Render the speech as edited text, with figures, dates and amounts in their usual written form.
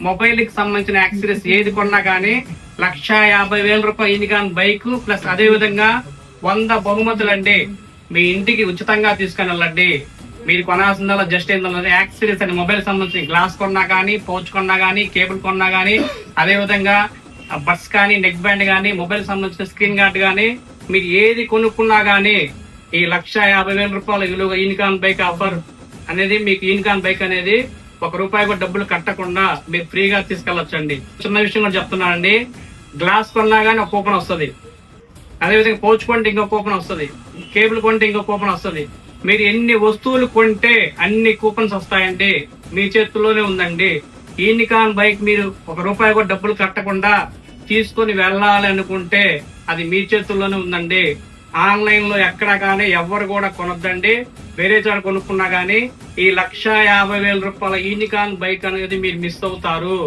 Mobile కి సంబంధించిన accessories ఏది కొన్నా గానీ 1,50,000 రూపాయలు యూనికాన్ బైక్ ప్లస్ అదే విధంగా 100 బహుమతులు అండి మీ ఇంటికి ఉచితంగా తీసుకొని వెళ్ళండి. మీరు కొనాల్సిందల్లా జస్ట్ ఏంటంటే యాక్సెసరీస్ అని మొబైల్ సంబంధించిన గ్లాస్ కొన్నా కానీ, పౌచ్ కొన్నా కానీ, కేబుల్ కొన్నా కానీ, అదే విధంగా బడ్స్ కానీ, నెక్ బ్యాండ్ కానీ, మొబైల్ సంబంధించిన స్క్రీన్ గార్డ్ కానీ, మీరు ఏది కొనుక్కున్నా గానీ ఈ 1,50,000 రూపాయల విలువ యూనికాన్ బైక్ ఆఫర్ అనేది మీకు యూనికాన్ బైక్ అనేది ₹1 కూడా డబ్బులు కట్టకుండా మీరు ఫ్రీగా తీసుకెళ్లొచ్చండి. చిన్న విషయం కూడా చెప్తున్నానండి, గ్లాస్ కొన్నా గానీ ఒక కూపన్ వస్తుంది, అదేవిధంగా పౌచ్ కొంటే ఇంకో కూపన్ వస్తుంది, కేబుల్ కొంటే ఇంకో కూపన్ వస్తుంది. మీరు ఎన్ని వస్తువులు కొంటే అన్ని కూపన్స్ వస్తాయండి. మీ చేతుల్లోనే ఉందండి. యూనికాన్ బైక్ మీరు ₹1 కూడా డబ్బులు కట్టకుండా తీసుకొని వెళ్ళాలి అనుకుంటే అది మీ చేతుల్లోనే ఉందండి. ఆన్లైన్ లో ఎక్కడ కానీ ఎవరు కూడా కొనొద్దండి. వేరే చోట కొనుక్కున్నా గానీ ఈ 1,50,000 రూపాయల యూనికాన్ బైక్ అనేది మీరు మిస్ అవుతారు.